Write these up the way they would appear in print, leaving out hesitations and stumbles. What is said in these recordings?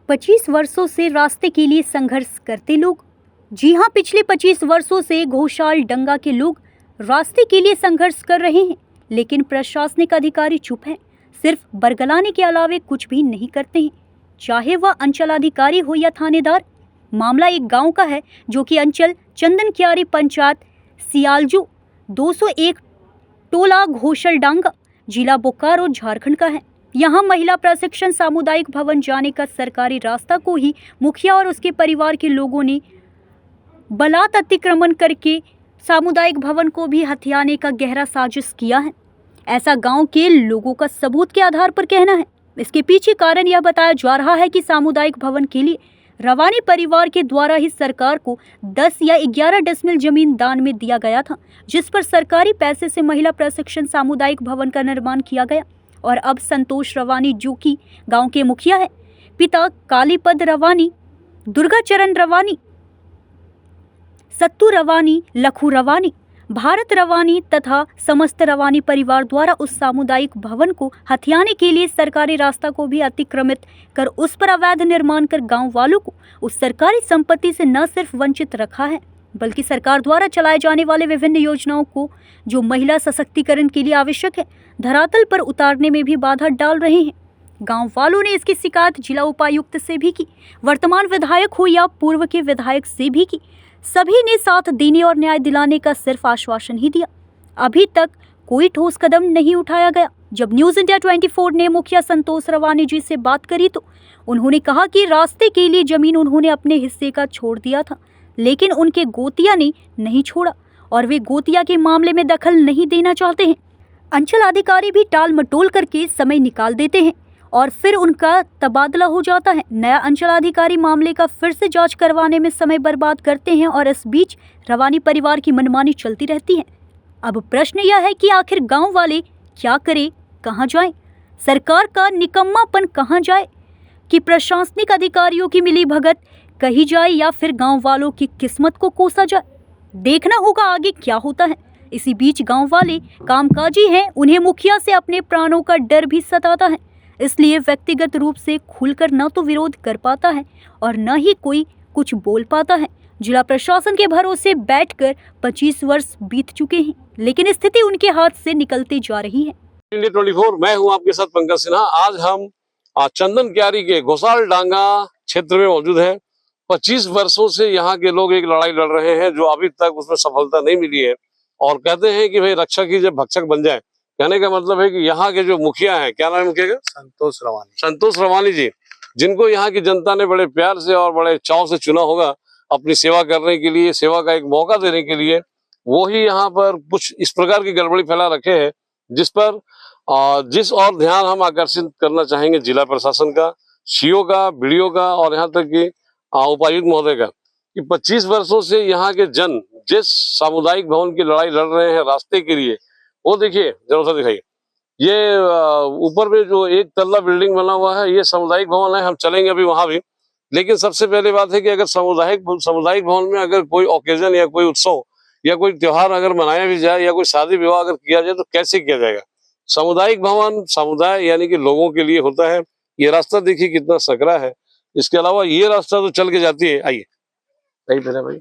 25 वर्षों से रास्ते के लिए संघर्ष करते लोग। जी हां, पिछले 25 वर्षों से घोषाल डंगा के लोग रास्ते के लिए संघर्ष कर रहे हैं, लेकिन प्रशासनिक अधिकारी चुप हैं, सिर्फ बरगलाने के अलावे कुछ भी नहीं करते हैं, चाहे वह अंचलाधिकारी हो या थानेदार। मामला एक गांव का है जो कि अंचल चंदन क्यारी पंचायत सियालजू 201 टोला घोषल डांगा जिला बोकारो झारखंड का है। यहाँ महिला प्रशिक्षण सामुदायिक भवन जाने का सरकारी रास्ता को ही मुखिया और उसके परिवार के लोगों ने बलात् अतिक्रमण करके सामुदायिक भवन को भी हथियाने का गहरा साजिश किया है, ऐसा गांव के लोगों का सबूत के आधार पर कहना है। इसके पीछे कारण यह बताया जा रहा है कि सामुदायिक भवन के लिए रवानी परिवार के द्वारा ही सरकार को 10 या 11 डेसिमल जमीन दान में दिया गया था, जिस पर सरकारी पैसे से महिला प्रशिक्षण सामुदायिक भवन का निर्माण किया गया। और अब संतोष रवानी, जो कि गांव के मुखिया है, पिता कालीपद रवानी, दुर्गाचरण रवानी, सत्तू रवानी, लखू रवानी, भारत रवानी तथा समस्त रवानी परिवार द्वारा उस सामुदायिक भवन को हथियाने के लिए सरकारी रास्ता को भी अतिक्रमित कर उस पर अवैध निर्माण कर गांव वालों को उस सरकारी संपत्ति से न सिर्फ वंचित रखा है, बल्कि सरकार द्वारा चलाए जाने वाले विभिन्न योजनाओं को जो महिला सशक्तिकरण के लिए आवश्यक है, धरातल पर उतारने में भी बाधा डाल रहे हैं। गांव वालों ने इसकी शिकायत जिला उपायुक्त से भी की, वर्तमान विधायक हो या पूर्व के विधायक से भी की। सभी ने साथ देने और न्याय दिलाने का सिर्फ आश्वासन ही दिया। अभी तक कोई ठोस कदम नहीं उठाया गया। जब न्यूज़ इंडिया 24 ने मुखिया संतोष रवानी जी से बात करी तो उन्होंने कहा कि रास्ते के लिए जमीन उन्होंने अपने हिस्से का छोड़ दिया था, लेकिन उनके गोतिया ने नहीं छोड़ा और वे गोतिया के मामले में दखल नहीं देना चाहते हैं। अंचल अधिकारी भी टाल मटोल करके समय निकाल देते हैं और फिर उनका तबादला हो जाता है। नया अंचलाधिकारी मामले का फिर से जांच करवाने में समय बर्बाद करते हैं और इस बीच रवानी परिवार की मनमानी चलती रहती है। अब प्रश्न यह है कि आखिर गांव वाले क्या करें, कहां जाएं? सरकार का निकम्मापन कहां जाए कि प्रशासनिक अधिकारियों की मिलीभगत कही जाए या फिर गांव वालों की किस्मत को कोसा जाए? देखना होगा आगे क्या होता है। इसी बीच गांव वाले कामकाजी हैं, उन्हें मुखिया से अपने प्राणों का डर भी सताता है, इसलिए व्यक्तिगत रूप से खुलकर न तो विरोध कर पाता है और न ही कोई कुछ बोल पाता है। जिला प्रशासन के भरोसे बैठकर 25 वर्ष बीत चुके हैं, लेकिन स्थिति उनके हाथ से निकलती जा रही है। इंडिया 24, मैं हूं आपके साथ पंकज सिन्हा। आज हम चंदन क्यारी के घोषाल डांगा क्षेत्र में मौजूद हैं। 25 वर्षों से यहाँ के लोग एक लड़ाई लड़ रहे हैं जो अभी तक उसमें सफलता नहीं मिली है, और कहते हैं कि भाई रक्षक ही जब भक्षक बन जाए। कहने का मतलब है कि यहाँ के जो मुखिया हैं, क्या नाम है मुखिया का? संतोष रवानी जी, जिनको यहाँ की जनता ने बड़े प्यार से और बड़े चाव से चुना होगा अपनी सेवा करने के लिए, सेवा का एक मौका देने के लिए, वो ही यहाँ पर कुछ इस प्रकार की गड़बड़ी फैला रखे हैं, जिस और ध्यान हम आकर्षित करना चाहेंगे जिला प्रशासन का, सीओ का, बीडीओ का और यहाँ तक कि उपायुक्त महोदय का, कि 25 वर्षों से यहाँ के जन जिस सामुदायिक भवन की लड़ाई लड़ रहे हैं रास्ते के लिए, वो देखिए, जरा सा दिखाइए। ये ऊपर में जो एक तल्ला बिल्डिंग बना हुआ है, ये सामुदायिक भवन है। हम चलेंगे अभी वहां भी, लेकिन सबसे पहले बात है कि अगर सामुदायिक भवन में अगर कोई ओकेजन या कोई उत्सव या कोई त्योहार अगर मनाया भी जाए या कोई शादी विवाह अगर किया जाए तो कैसे किया जाएगा? सामुदायिक भवन समुदाय यानी कि लोगों के लिए होता है। ये रास्ता देखिए कितना सकरा है। इसके अलावा ये रास्ता तो चल के जाती है, आइए पहले भाई,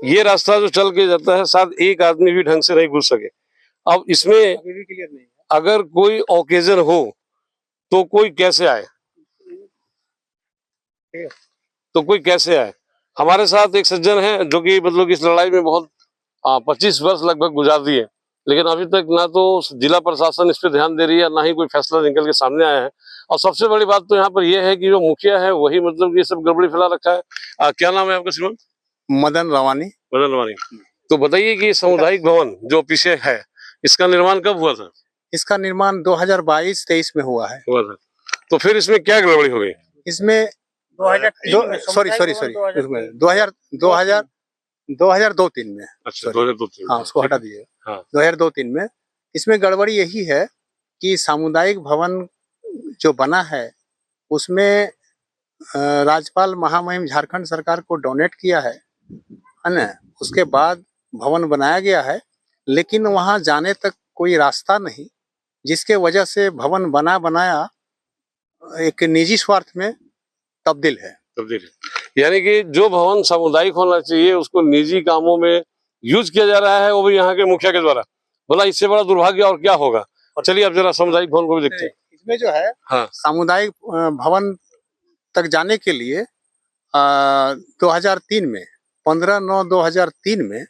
ये रास्ता जो चल के जाता है, शायद एक आदमी भी ढंग से नहीं घुस सके। अब इसमें अगर कोई ओकेजन हो तो कोई कैसे आए, हमारे साथ एक सज्जन है जो कि मतलब इस लड़ाई में बहुत 25 वर्ष लगभग गुजार दिए, लेकिन अभी तक ना तो जिला प्रशासन इस पर ध्यान दे रही है, ना ही कोई फैसला निकल के सामने आया है। और सबसे बड़ी बात तो यहाँ पर यह है कि जो मुखिया है वही मतलब ये सब गड़बड़ी फैला रखा है। क्या नाम है आपका श्रीमान? मदन रवानी। तो बताइए कि सामुदायिक भवन जो पीछे है, इसका निर्माण कब हुआ था? इसका निर्माण 2022-23 में हुआ था। तो फिर इसमें क्या गड़बड़ी हो गई? इसमें 2002-3 में। अच्छा, 2002-3। हाँ, उसको हटा दीजिए। हाँ। 2002-3 में इसमें गड़बड़ी यही है कि सामुदायिक भवन जो बना है उसमें राज्यपाल महामहिम झारखंड सरकार को डोनेट किया है ना। उसके बाद भवन बनाया गया है, लेकिन वहां जाने तक कोई रास्ता नहीं, जिसके वजह से भवन बनाया एक निजी स्वार्थ में तब्दील है। तब्दील है, यानी कि जो भवन सामुदायिक होना चाहिए उसको निजी कामों में यूज किया जा रहा है, वो भी यहाँ के मुखिया के द्वारा। बोला इससे बड़ा दुर्भाग्य और क्या होगा। चलिए अब जरा सामुदायिक भवन को भी देखते हैं। इसमें जो है हाँ, सामुदायिक भवन तक जाने के लिए 2003 में 15/9/2003 में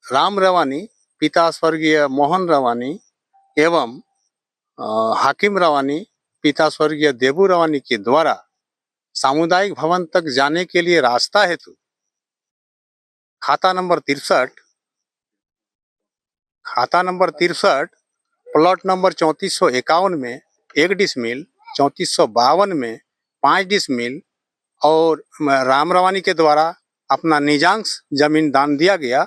राम रवानी, पिता स्वर्गीय मोहन रवानी एवं हाकिम रवानी, पिता स्वर्गीय देबू रवानी के द्वारा सामुदायिक भवन तक जाने के लिए रास्ता हेतु खाता नंबर 63 प्लॉट नंबर 3451 में 1 डिसमिल, 3452 में 5 डिसमिल और राम रवानी के द्वारा अपना निजांश जमीन दान दिया गया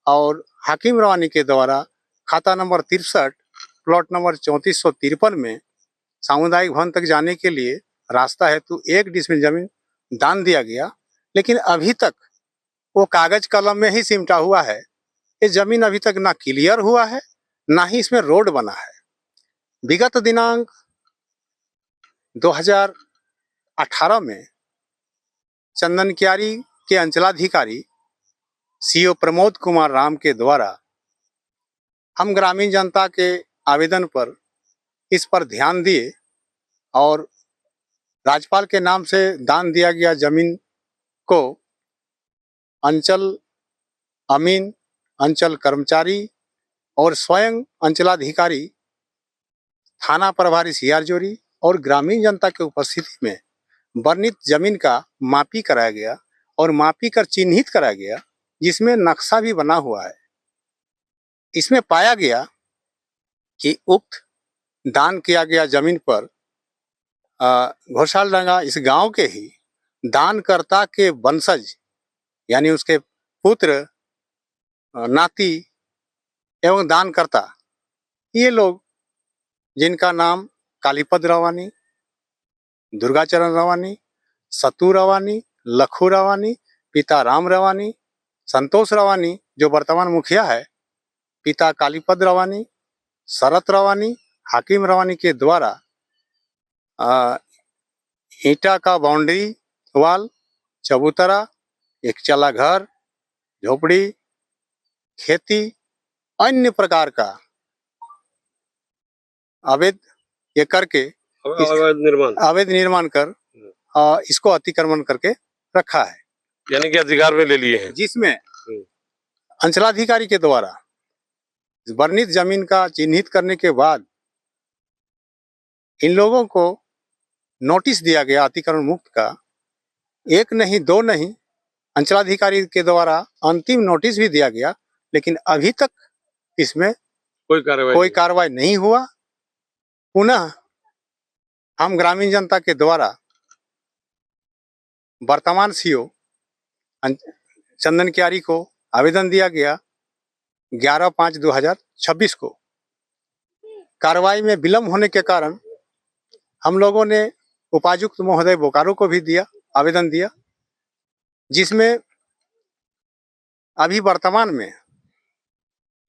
और हाकिम रवानी के द्वारा खाता नंबर 63 प्लॉट नंबर 3453 में सामुदायिक भवन तक जाने के लिए रास्ता हेतु 1 डिसमिल जमीन दान दिया गया। लेकिन अभी तक वो कागज कलम में ही सिमटा हुआ है। ये जमीन अभी तक ना क्लियर हुआ है, ना ही इसमें रोड बना है। विगत दिनांक 2018 में चंदन क्यारी के अंचलाधिकारी सीओ प्रमोद कुमार राम के द्वारा हम ग्रामीण जनता के आवेदन पर इस पर ध्यान दिए और राज्यपाल के नाम से दान दिया गया जमीन को अंचल अमीन, अंचल कर्मचारी और स्वयं अंचलाधिकारी, थाना प्रभारी सियारजोरी और ग्रामीण जनता की उपस्थिति में वर्णित जमीन का मापी कराया गया और मापी कर चिन्हित कराया गया, जिसमें नक्शा भी बना हुआ है। इसमें पाया गया कि उक्त दान किया गया जमीन पर घोषालडंगा इस गांव के ही दानकर्ता के वंशज यानी उसके पुत्र, नाती एवं दानकर्ता, ये लोग जिनका नाम कालीपद रवानी, दुर्गाचरण रवानी, सतू रवानी, लखू रवानी, पिता राम रवानी, संतोष रवानी जो वर्तमान मुखिया है, पिता कालीपद रवानी, शरत रवानी, हाकिम रवानी के द्वारा ईंटा का बाउंड्री वाल, चबूतरा, एक चला घर, झोपड़ी, खेती, अन्य प्रकार का अवैध ये करके अवैध निर्माण कर इसको अतिक्रमण करके रखा है, यानी कि अधिकार में ले लिए हैं। जिसमें अंचलाधिकारी के द्वारा वर्णित जमीन का चिन्हित करने के बाद इन लोगों को नोटिस दिया गया अतिक्रमण मुक्त का। 1 नहीं 2 नहीं, अंचलाधिकारी के द्वारा अंतिम नोटिस भी दिया गया, लेकिन अभी तक इसमें कोई कार्रवाई नहीं हुआ। पुनः हम ग्रामीण जनता के द्वारा वर्तमान सीओ चंदन क्यारी को आवेदन दिया गया 11/5/2026 को। कार्रवाई में विलम्ब होने के कारण हम लोगों ने उपायुक्त महोदय बोकारो को भी आवेदन दिया, जिसमें अभी वर्तमान में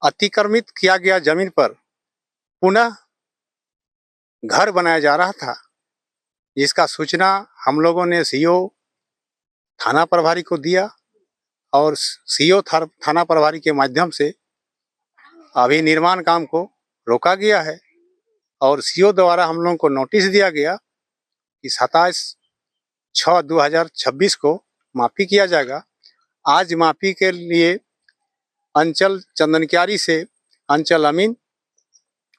अतिक्रमित किया गया जमीन पर पुनः घर बनाया जा रहा था, जिसका सूचना हम लोगों ने सीओ थाना प्रभारी को दिया और सीओ थाना प्रभारी के माध्यम से अभी निर्माण काम को रोका गया है और सीओ द्वारा हम लोगों को नोटिस दिया गया कि 27/6/2026 को मापी किया जाएगा। आज मापी के लिए अंचल चंदन क्यारी से अंचल अमीन,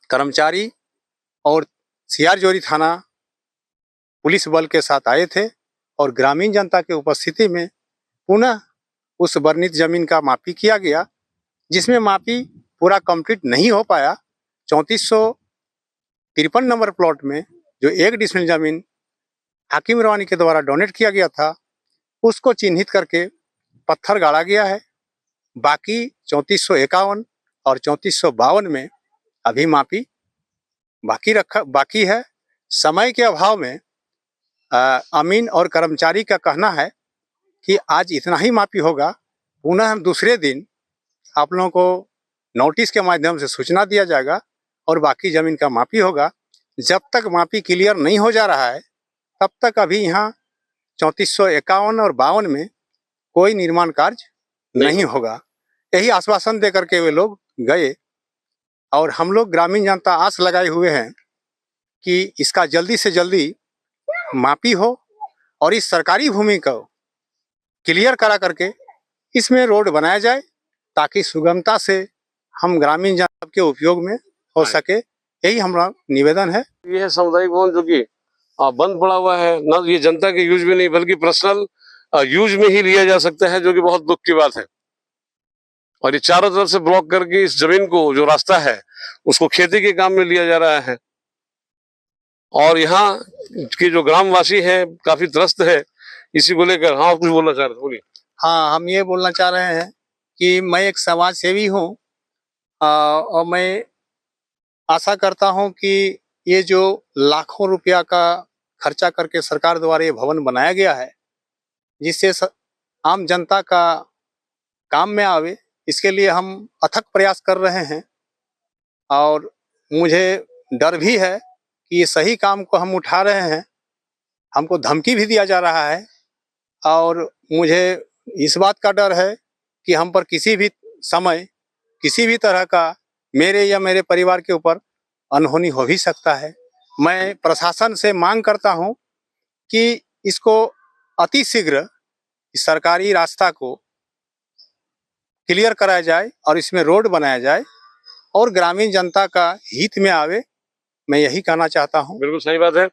कर्मचारी और सियारजोरी थाना पुलिस बल के साथ आए थे और ग्रामीण जनता के उपस्थिति में पुनः उस वर्णित जमीन का मापी किया गया, जिसमें मापी पूरा कंप्लीट नहीं हो पाया। 3453 नंबर प्लॉट में जो 1 डिसमिल जमीन हाकिम रवानी के द्वारा डोनेट किया गया था, उसको चिन्हित करके पत्थर गाड़ा गया है। बाकी 3451 और 3452 में अभी मापी बाकी है। समय के अभाव में अमीन और कर्मचारी का कहना है कि आज इतना ही मापी होगा, पुनः हम दूसरे दिन आप लोगों को नोटिस के माध्यम से सूचना दिया जाएगा और बाकी जमीन का मापी होगा। जब तक मापी क्लियर नहीं हो जा रहा है तब तक अभी यहाँ 3451 और 52 में कोई निर्माण कार्य नहीं होगा। यही आश्वासन दे करके वे लोग गए और हम लोग ग्रामीण जनता आस लगाए हुए हैं कि इसका जल्दी से जल्दी मापी हो और इस सरकारी भूमि को क्लियर करा करके इसमें रोड बनाया जाए ताकि सुगमता से हम ग्रामीण जनता के उपयोग में हो सके। यही हमारा निवेदन है। ये है सामुदायिक भवन जो कि बंद पड़ा हुआ है, ना ये जनता के यूज में नहीं बल्कि पर्सनल यूज में ही लिया जा सकता है, जो कि बहुत दुख की बात है। और ये चारों तरफ से ब्लॉक करके इस जमीन को, जो रास्ता है, उसको खेती के काम में लिया जा रहा है। और यहाँ के जो ग्रामवासी हैं काफी त्रस्त है इसी को लेकर। हाँ, कुछ बोलना चाह रहे थे, बोलिए। हाँ, हम ये बोलना चाह रहे हैं कि मैं एक समाज सेवी हूँ और मैं आशा करता हूँ कि ये जो लाखों रुपया का खर्चा करके सरकार द्वारा ये भवन बनाया गया है, जिससे आम जनता का काम में आवे, इसके लिए हम अथक प्रयास कर रहे हैं। और मुझे डर भी है कि ये सही काम को हम उठा रहे हैं, हमको धमकी भी दिया जा रहा है। और मुझे इस बात का डर है कि हम पर किसी भी समय किसी भी तरह का मेरे या मेरे परिवार के ऊपर अनहोनी हो भी सकता है। मैं प्रशासन से मांग करता हूं कि इसको अति शीघ्र इस सरकारी रास्ता को क्लियर कराया जाए और इसमें रोड बनाया जाए और ग्रामीण जनता का हित में आवे। मैं यही कहना चाहता हूं। बिल्कुल सही बात है।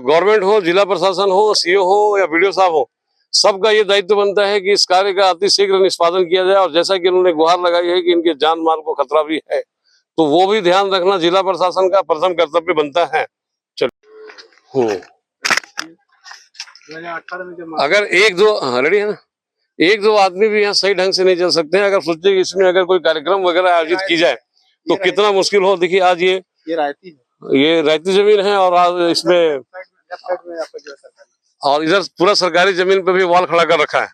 गवर्नमेंट हो, जिला प्रशासन हो, सीओ हो या वीडियो साहब हो, सबका ये दायित्व बनता है कि इस कार्य का अति शीघ्र निष्पादन किया जाए। और जैसा कि उन्होंने गुहार लगाई है कि इनके जान माल को खतरा भी है, तो वो भी ध्यान रखना जिला प्रशासन का प्रथम कर्तव्य बनता है। चलो, अगर एक दो रेडी है ना, एक दो आदमी भी यहाँ सही ढंग से नहीं चल सकते हैं। अगर सोचते कि इसमें अगर कोई कार्यक्रम वगैरह आयोजित की जाए तो कितना मुश्किल हो। देखिए, आज ये रायती जमीन है और आज इसमें और इधर पूरा सरकारी जमीन पे भी वॉल खड़ा कर रखा है।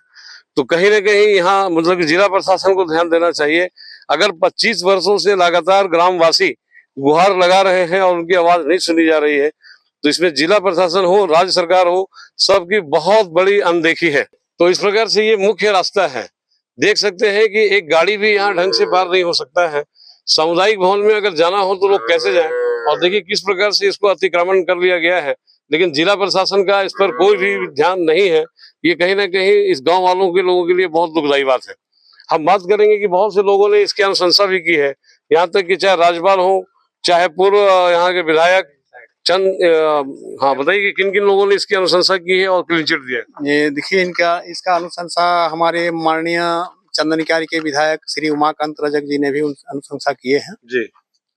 तो कहीं ना कहीं यहाँ मतलब कि जिला प्रशासन को ध्यान देना चाहिए। अगर 25 वर्षों से लगातार ग्रामवासी गुहार लगा रहे हैं और उनकी आवाज नहीं सुनी जा रही है, तो इसमें जिला प्रशासन हो, राज्य सरकार हो, सबकी बहुत बड़ी अनदेखी है। तो इस प्रकार से ये मुख्य रास्ता है। देख सकते हैं कि एक गाड़ी भी यहाँ ढंग से पार नहीं हो सकता है। सामुदायिक भवन में अगर जाना हो तो लोग कैसे जाएं? और देखिए किस प्रकार से इसको अतिक्रमण कर लिया गया है। लेकिन जिला प्रशासन का इस पर कोई भी ध्यान नहीं है। ये कहीं ना कहीं इस गांव वालों के लोगों के लिए बहुत दुखदायी बात है। हम बात करेंगे कि बहुत से लोगों ने इसकी अनुशंसा भी की है, यहाँ तक कि चाहे राज्यपाल हो, चाहे पूर्व यहाँ के विधायक चंद। हाँ, बताइए कि किन किन लोगों ने इसकी अनुशंसा की है और क्लीन चिट दिया है। ये देखिए, इसका अनुशंसा हमारे माननीय चंदन क्यारी के विधायक श्री उमाकांत रजक जी ने भी अनुशंसा किए हैं जी,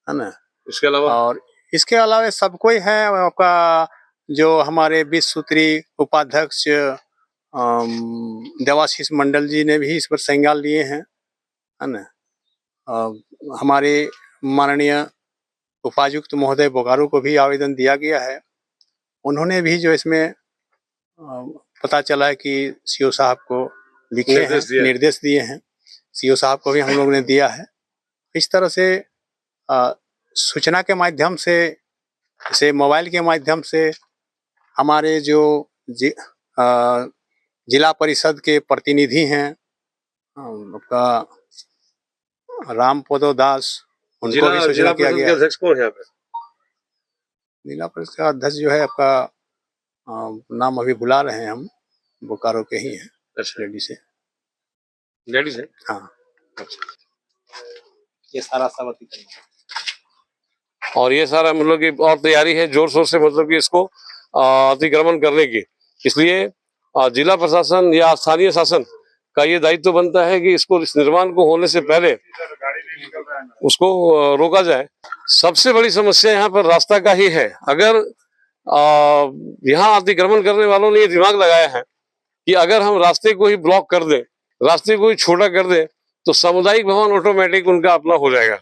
है ना। इसके अलावा और इसके अलावा सब कोई है। आपका जो हमारे 20 सूत्री उपाध्यक्ष देवाशीष मंडल जी ने भी इस पर संज्ञान लिए हैं, है ना। हमारे माननीय उपायुक्त महोदय बोकारो को भी आवेदन दिया गया है। उन्होंने भी जो इसमें पता चला है कि सीओ साहब को लिखे हैं, निर्देश दिए हैं। सीओ साहब को भी हम लोग ने दिया है। इस तरह से सूचना के माध्यम से मोबाइल के माध्यम से हमारे जो जिला परिषद के प्रतिनिधि हैं, आपका रामपदो दास, उनको भी सूचना किया गया। अध्यक्ष कौन है यहाँ पे? जिला परिषद का अध्यक्ष जो है आपका नाम अभी बुला रहे हैं हम, बोकारो के ही हैं। अच्छा, लेडी से हाँ। अच्छा, ये सारा सब और ये सारा मतलब की और तैयारी है जोर शोर से, मतलब कि इसको अतिक्रमण करने की। इसलिए जिला प्रशासन या स्थानीय शासन का ये दायित्व बनता है कि इसको, इस निर्माण को होने से पहले उसको रोका जाए। सबसे बड़ी समस्या यहाँ पर रास्ता का ही है। अगर यहाँ अतिक्रमण करने वालों ने ये दिमाग लगाया है कि अगर हम रास्ते को ही ब्लॉक कर दें, रास्ते को ही छोटा कर दें, तो सामुदायिक भवन ऑटोमेटिक उनका अपना हो जाएगा।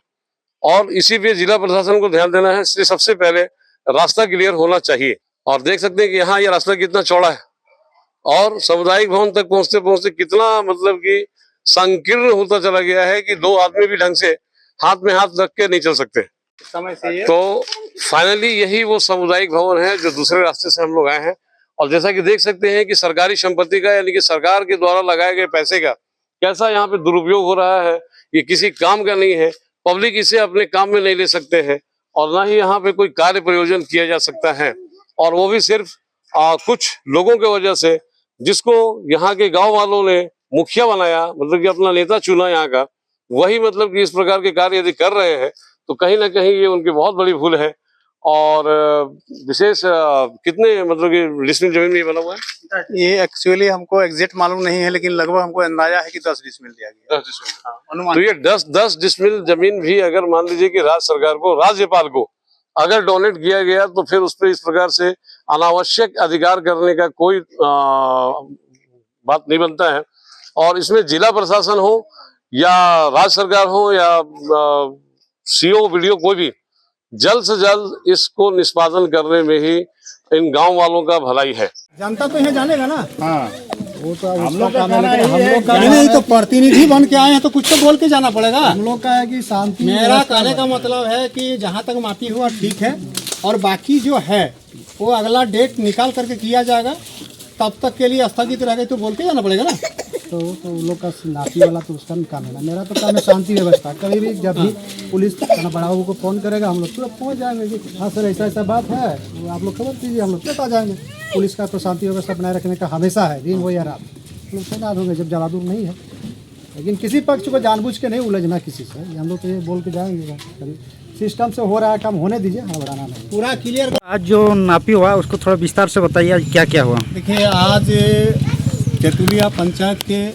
और इसी पे जिला प्रशासन को ध्यान देना है। इसलिए सबसे पहले रास्ता क्लियर होना चाहिए। और देख सकते हैं कि यहाँ ये रास्ता कितना चौड़ा है और सामुदायिक भवन तक पहुंचते पहुंचते कितना मतलब कि संकीर्ण होता चला गया है कि दो आदमी भी ढंग से हाथ में हाथ रख के नहीं चल सकते। समय से ये तो फाइनली यही वो सामुदायिक भवन है जो दूसरे रास्ते से हम लोग आए हैं। और जैसा कि देख सकते हैं कि सरकारी संपत्ति का यानी कि सरकार के द्वारा लगाए गए पैसे का कैसा यहाँ पे दुरुपयोग हो रहा है, ये किसी काम का नहीं है। पब्लिक इसे अपने काम में नहीं ले सकते हैं और ना ही यहाँ पे कोई कार्य प्रयोजन किया जा सकता है, और वो भी सिर्फ कुछ लोगों की वजह से, जिसको यहाँ के गांव वालों ने मुखिया बनाया, मतलब कि अपना नेता चुना यहाँ का, वही मतलब कि इस प्रकार के कार्य यदि कर रहे हैं तो कहीं ना कहीं ये उनकी बहुत बड़ी भूल है। और विशेष कितने मतलब कि डिसमिल जमीन में ये बना हुआ है? ये एक्चुअली हमको एग्जैक्ट मालूम नहीं है, लेकिन लगभग हमको अंदाजा है कि 10 डिसमिल दिया गया। 10 डिसमिल। हाँ, अनुमान। तो ये 10 डिसमिल जमीन भी अगर मान लीजिए कि राज्य सरकार को, राज्यपाल को अगर डोनेट किया गया तो फिर उस पर इस प्रकार से अनावश्यक अधिकार करने का कोई बात नहीं बनता है। और इसमें जिला प्रशासन हो या राज्य सरकार हो या सीओ वीडियो कोई भी, जल्द से जल्द इसको निष्पादन करने में ही इन गांव वालों का भलाई है। जनता तो यहाँ जानेगा ना। हाँ, वो तो हम उसका लोग का काम कहना है, लेकिन हम यही लोग का है नहीं, तो प्रतिनिधि बन के आए हैं तो कुछ तो बोल के जाना पड़ेगा। हम लोग का है कि शांति। मेरा कहने का मतलब है कि जहाँ तक माफी हुआ ठीक है, और बाकी जो है वो अगला डेट निकाल करके किया जाएगा, तब तक के लिए स्थगित रह गई तो बोल के जाना पड़ेगा ना। तो उन लोग का नापी वाला तो उसका काम है ना, मेरा तो काम है शांति व्यवस्था। कभी भी जब भी पुलिस थाना बड़ाऊ को फोन करेगा हम लोग तुरंत पहुँच जाएंगे कि हाँ सर ऐसा ऐसा बात है, वो आप लोग खबर दीजिए, हम लोग तुरंत आ जाएंगे। पुलिस का तो शांति व्यवस्था बनाए रखने का हमेशा है, दिन हो या रात। लोग तैनात होंगे जब जलादूर नहीं है, लेकिन किसी पक्ष को जानबूझ के नहीं उलझना किसी से। हम लोग तो ये बोल के जाएंगे कभी सिस्टम से हो रहा है काम, होने दीजिए, हड़बड़ाना नहीं। पूरा क्लियर। आज जो नापी हुआ उसको थोड़ा विस्तार से बताइए, क्या क्या हुआ। देखिए, आज तेतुलिया पंचायत के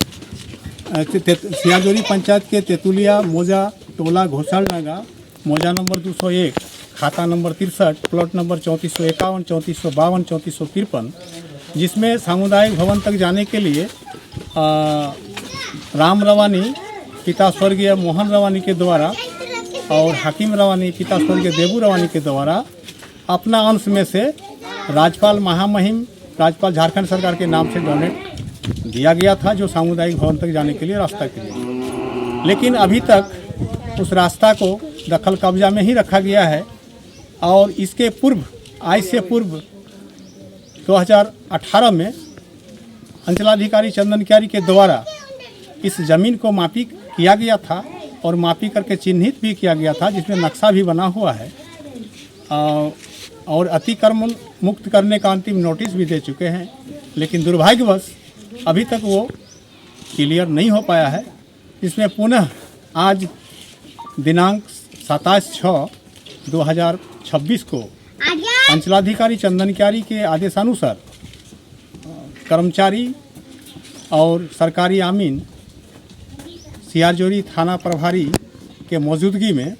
सियाजोरी पंचायत के तेतुलिया मौजा टोला घोसालडांगा, मौजा नंबर 201, खाता नंबर 63, प्लॉट नंबर 3451, 3452, 3453, जिसमें सामुदायिक भवन तक जाने के लिए राम रवानी पिता स्वर्गीय मोहन रवानी के द्वारा और हकीम रवानी पिता स्वर्गीय देबू रवानी के द्वारा अपना अंश में से राज्यपाल महामहिम राज्यपाल झारखंड सरकार के नाम से डोनेट दिया गया था, जो सामुदायिक भवन तक जाने के लिए रास्ता के लिए। लेकिन अभी तक उस रास्ता को दखल कब्जा में ही रखा गया है, और इसके पूर्व, आज से पूर्व 2018 में अंचलाधिकारी चंदन क्यारी के द्वारा इस ज़मीन को मापी किया गया था और मापी करके चिन्हित भी किया गया था, जिसमें नक्शा भी बना हुआ है, और अतिक्रमण मुक्त करने का अंतिम नोटिस भी दे चुके हैं। लेकिन दुर्भाग्यवश अभी तक वो क्लियर नहीं हो पाया है। इसमें पुनः आज दिनांक 27/6/2026 को अंचलाधिकारी चंदन क्यारी के आदेशानुसार कर्मचारी और सरकारी आमीन सियाजोरी थाना प्रभारी के मौजूदगी में,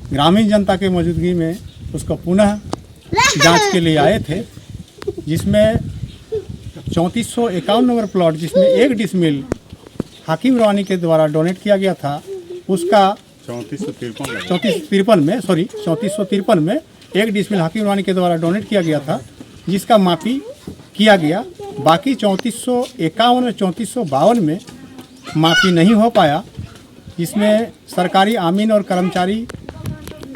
ग्रामीण जनता के मौजूदगी में उसको पुनः जांच के लिए आए थे, जिसमें 3451 नंबर प्लॉट, जिसमें 1 डिसमिल हाकिम रवानी के द्वारा डोनेट किया गया था, उसका 3453 में 1 डिसमिल हाकिम रवानी के द्वारा डोनेट किया गया था, जिसका मापी किया गया। बाकी 3451 और 3452 में मापी नहीं हो पाया, जिसमें सरकारी आमीन और कर्मचारी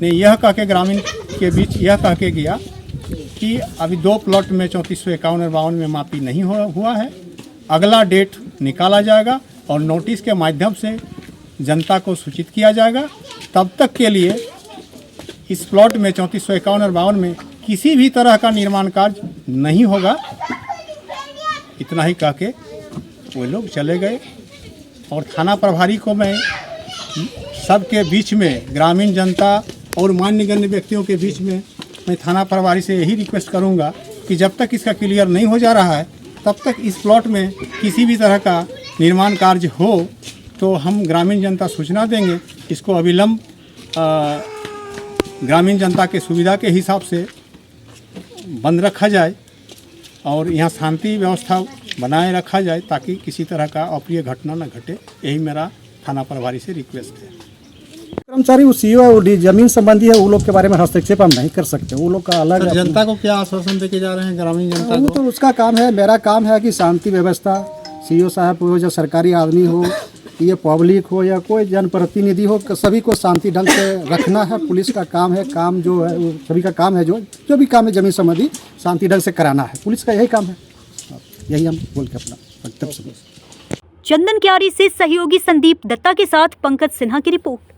ने यह कह के ग्रामीण के बीच यह कह के गया कि अभी 2 प्लॉट में 3451 और 52 में मापी नहीं हुआ है, अगला डेट निकाला जाएगा और नोटिस के माध्यम से जनता को सूचित किया जाएगा। तब तक के लिए इस प्लॉट में 3451 और 52 में किसी भी तरह का निर्माण कार्य नहीं होगा। इतना ही कह के वो लोग चले गए। और थाना प्रभारी को मैं सबके बीच में, ग्रामीण जनता और मान्यगण्य व्यक्तियों के बीच में, मैं थाना प्रभारी से यही रिक्वेस्ट करूंगा कि जब तक इसका क्लियर नहीं हो जा रहा है, तब तक इस प्लॉट में किसी भी तरह का निर्माण कार्य हो तो हम ग्रामीण जनता सूचना देंगे। इसको अविलंब ग्रामीण जनता के सुविधा के हिसाब से बंद रखा जाए और यहाँ शांति व्यवस्था बनाए रखा जाए, ताकि किसी तरह का अप्रिय घटना न घटे। यही मेरा थाना प्रभारी से रिक्वेस्ट है। कर्मचारी वो सीओ और जमीन संबंधी है, वो लोग के बारे में हस्तक्षेप हम नहीं कर सकते, वो लोग का अलग है। जनता को क्या आश्वासन देके जा रहे हैं ग्रामीण जनता वो को? तो उसका काम है। मेरा काम है कि शांति व्यवस्था, सीओ साहब हो, जो सरकारी आदमी हो ये पब्लिक हो या कोई जनप्रतिनिधि हो, सभी को शांति ढंग से रखना है। पुलिस का काम है, काम जो है वो सभी का काम है, जो भी काम है जमीन संबंधी शांति ढंग से कराना है, पुलिस का यही काम है। यही हम बोल के अपना वक्तव्य समझते हैं। चंदन क्यारी से सहयोगी संदीप दत्ता के साथ पंकज सिन्हा की रिपोर्ट।